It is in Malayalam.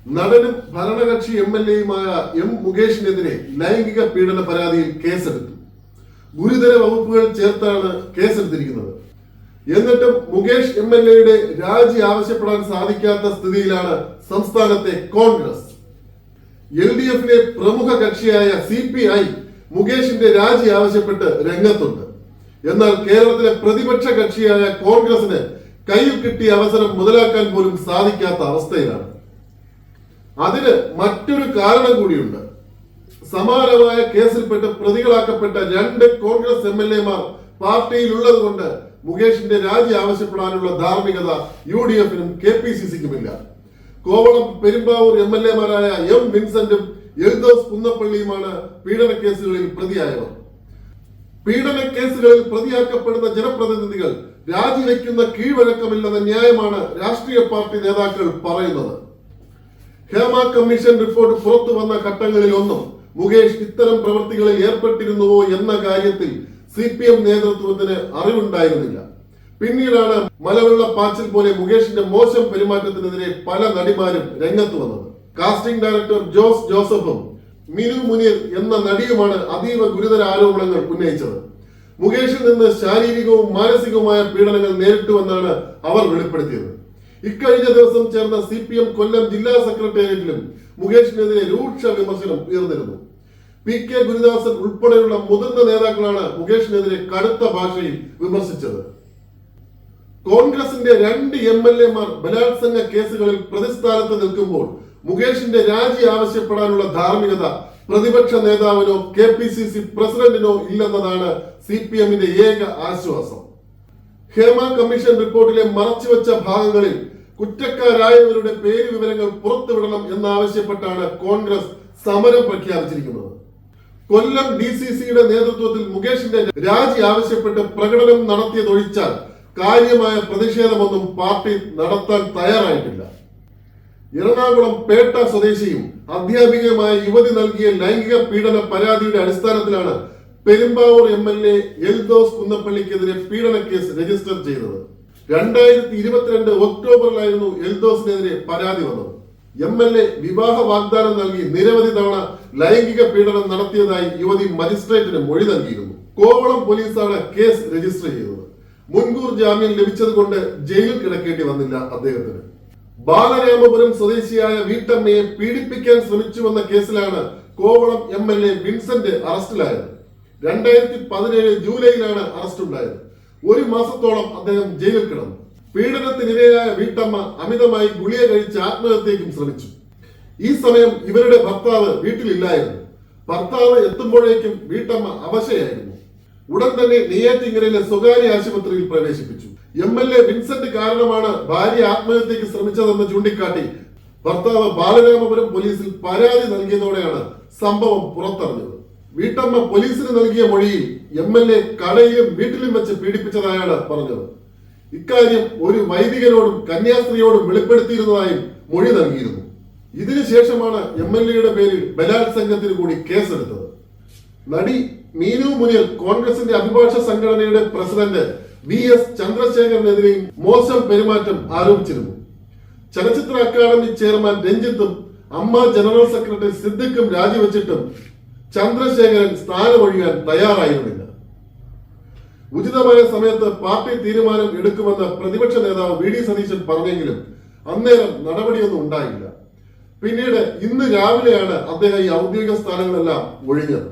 നടനും ഭരണകക്ഷി MLA-യുമായ M. മുകേഷിനെതിരെ ലൈംഗിക പീഡന പരാതിയിൽ കേസെടുത്തു. ഗുരുതര വകുപ്പുകൾ ചേർത്താണ് കേസെടുത്തിരിക്കുന്നത്. എന്നിട്ടും മുകേഷ് MLA-യുടെ രാജി ആവശ്യപ്പെടാൻ സാധിക്കാത്ത സ്ഥിതിയിലാണ് സംസ്ഥാനത്തെ കോൺഗ്രസ്. LDF-ലെ പ്രമുഖ കക്ഷിയായ CPI മുകേഷിന്റെ രാജി ആവശ്യപ്പെട്ട് രംഗത്തുണ്ട്. എന്നാൽ കേരളത്തിലെ പ്രതിപക്ഷ കക്ഷിയായ കോൺഗ്രസിന് കയ്യിൽ കിട്ടിയ അവസരം മുതലാക്കാൻ പോലും സാധിക്കാത്ത അവസ്ഥയിലാണ്. അതിന് മറ്റൊരു കാരണം കൂടിയുണ്ട്. സമാനമായ കേസിൽപ്പെട്ട് പ്രതികളാക്കപ്പെട്ട 2 കോൺഗ്രസ് MLA-മാർ പാർട്ടിയിലുള്ളത് കൊണ്ട് മുകേഷിന്റെ രാജി ആവശ്യപ്പെടാനുള്ള ധാർമ്മികത UDF-നും KPCC-ക്കുമില്ല. കോവളം പെരുമ്പാവൂർ MLA-മാരായ M. വിൻസെന്റും എൽദോസ് കുന്നപ്പള്ളിയുമാണ് പീഡനക്കേസുകളിൽ പ്രതിയായവർ. പീഡനക്കേസുകളിൽ പ്രതിയാക്കപ്പെടുന്ന ജനപ്രതിനിധികൾ രാജിവെക്കുന്ന കീഴ്വഴക്കമില്ലെന്ന ന്യായമാണ് രാഷ്ട്രീയ പാർട്ടി നേതാക്കൾ പറയുന്നത്. ഹേമ കമ്മീഷൻ റിപ്പോർട്ട് പുറത്തു വന്ന ഘട്ടങ്ങളിലൊന്നും മുകേഷ് ഇത്തരം പ്രവൃത്തികളിൽ ഏർപ്പെട്ടിരുന്നുവോ എന്ന കാര്യത്തിൽ CPM നേതൃത്വത്തിന് അറിവുണ്ടായിരുന്നില്ല. പിന്നീടാണ് മലവെള്ളപ്പാച്ചിൽ പോലെ മുകേഷിന്റെ മോശം പെരുമാറ്റത്തിനെതിരെ പല നടിമാരും രംഗത്ത് വന്നത്. കാസ്റ്റിംഗ് ഡയറക്ടർ ജോസ് ജോസഫും മിനു മുനീർ എന്ന നടിയുമാണ് അതീവ ഗുരുതര ആരോപണങ്ങൾ ഉന്നയിച്ചത്. മുകേഷിൽ നിന്ന് ശാരീരികവും മാനസികവുമായ പീഡനങ്ങൾ നേരിട്ടുവെന്നാണ് അവർ വെളിപ്പെടുത്തിയത്. ഇക്കഴിഞ്ഞ ദിവസം ചേർന്ന CPM കൊല്ലം ജില്ലാ സെക്രട്ടേറിയറ്റിലും മുകേഷിനെതിരെ രൂക്ഷ വിമർശനം ഉയർന്നിരുന്നു. PK ഗുരുദാസൻ ഉൾപ്പെടെയുള്ള മുതിർന്ന നേതാക്കളാണ് മുകേഷിനെതിരെ കടുത്ത ഭാഷയിൽ വിമർശിച്ചത്. കോൺഗ്രസിന്റെ 2 MLA-മാർ ബലാത്സംഗ കേസുകളിൽ പ്രതിസ്ഥാനത്ത് നിൽക്കുമ്പോൾ മുകേഷിന്റെ രാജി ആവശ്യപ്പെടാനുള്ള ധാർമ്മികത പ്രതിപക്ഷ നേതാവിനോ KPCC പ്രസിഡന്റിനോ ഇല്ലെന്നതാണ് CPM-ന്റെ ഏക ആശ്വാസം. ഹേമ കമ്മീഷൻ റിപ്പോർട്ടിലെ മറച്ചുവെച്ച ഭാഗങ്ങളിൽ കുറ്റക്കാരായവരുടെ പേര് വിവരങ്ങൾ പുറത്തുവിടണം എന്നാവശ്യപ്പെട്ടാണ് കോൺഗ്രസ് സമരം പ്രഖ്യാപിച്ചിരിക്കുന്നത്. കൊല്ലം DCC-യുടെ നേതൃത്വത്തിൽ മുകേഷിന്റെ രാജി ആവശ്യപ്പെട്ട് പ്രകടനം നടത്തിയതൊഴിച്ചാൽ കാര്യമായ പ്രതിഷേധമൊന്നും പാർട്ടി നടത്താൻ തയ്യാറായിട്ടില്ല. എറണാകുളം പേട്ട സ്വദേശിയും അധ്യാപികയുമായ യുവതി നൽകിയ ലൈംഗിക പീഡന പരാതിയുടെ അടിസ്ഥാനത്തിലാണ് പെരുമ്പാവൂർ MLA എൽദോസ് കുന്നപ്പള്ളിക്കെതിരെ പീഡന കേസ് രജിസ്റ്റർ ചെയ്തത്. 2022 ഒക്ടോബറിലായിരുന്നു എൽദോസിനെതിരെ പരാതി വന്നത്. MLA വിവാഹ വാഗ്ദാനം നൽകി നിരവധി തവണ ലൈംഗിക പീഡനം നടത്തിയതായി യുവതി മജിസ്ട്രേറ്റിന് മൊഴി നൽകിയിരുന്നു. കോവളം പോലീസാണ് കേസ് രജിസ്റ്റർ ചെയ്തത്. മുൻകൂർ ജാമ്യം ലഭിച്ചത് കൊണ്ട് ജയിലിൽ കിടക്കേണ്ടി വന്നില്ല അദ്ദേഹത്തിന്. ബാലരാമപുരം സ്വദേശിയായ വീട്ടമ്മയെ പീഡിപ്പിക്കാൻ ശ്രമിച്ചുവെന്ന കേസിലാണ് കോവളം MLA വിൻസെന്റ് അറസ്റ്റിലായത്. 2017 ജൂലൈയിലാണ് അറസ്റ്റ് ഉണ്ടായത്. 1 മാസത്തോളം അദ്ദേഹം ജയിലിൽ കിടന്നു. പീഡനത്തിനിരയായ വീട്ടമ്മ അമിതമായി ഗുളിക കഴിച്ച് ആത്മഹത്യയ്ക്കും ശ്രമിച്ചു. ഈ സമയം ഇവരുടെ ഭർത്താവ് വീട്ടിലില്ലായിരുന്നു. ഭർത്താവ് എത്തുമ്പോഴേക്കും വീട്ടമ്മ അവശയായിരുന്നു. ഉടൻ തന്നെ നെയ്യാറ്റിൻകരയിലെ സ്വകാര്യ ആശുപത്രിയിൽ പ്രവേശിപ്പിച്ചു. MLA വിൻസെന്റ് കാരണമാണ് ഭാര്യ ആത്മഹത്യയ്ക്ക് ശ്രമിച്ചതെന്ന് ചൂണ്ടിക്കാട്ടി ഭർത്താവ് ബാലരാമപുരം പോലീസിൽ പരാതി നൽകിയതോടെയാണ് സംഭവം പുറത്തറിഞ്ഞത്. വീട്ടമ്മ പോലീസിന് നൽകിയ മൊഴിയിൽ MLA കടയിലും വീട്ടിലും വെച്ച് പീഡിപ്പിച്ചതായാണ് പറഞ്ഞത്. ഇക്കാര്യം ഒരു വൈദികനോടും കന്യാസ്ത്രീയോടും വെളിപ്പെടുത്തിയിരുന്നതായും മൊഴി നൽകിയിരുന്നു. ഇതിനുശേഷമാണ് MLA-യുടെ പേരിൽ ബലാത്സംഗത്തിന് കൂടി കേസെടുത്തത്. നടി മീനു മുനിയർ കോൺഗ്രസിന്റെ അഭിഭാഷക സംഘടനയുടെ പ്രസിഡന്റ് VS ചന്ദ്രശേഖരനെതിരെയും മോശം പെരുമാറ്റം ആരോപിച്ചിരുന്നു. ചലച്ചിത്ര അക്കാദമി ചെയർമാൻ രഞ്ജിത്തും അമ്മ ജനറൽ സെക്രട്ടറി സിദ്ദിഖും രാജിവെച്ചിട്ടും ചന്ദ്രശേഖരൻ സ്ഥാനമൊഴിയാൻ തയ്യാറായിരുന്നില്ല. ഉചിതമായ സമയത്ത് പാർട്ടി തീരുമാനം എടുക്കുമെന്ന് പ്രതിപക്ഷ നേതാവ് VD സതീശൻ പറഞ്ഞെങ്കിലും അന്നേരം നടപടിയൊന്നും ഉണ്ടായില്ല. പിന്നീട് ഇന്ന് രാവിലെയാണ് അദ്ദേഹം ഈ ഔദ്യോഗിക സ്ഥാനങ്ങളെല്ലാം ഒഴിഞ്ഞത്.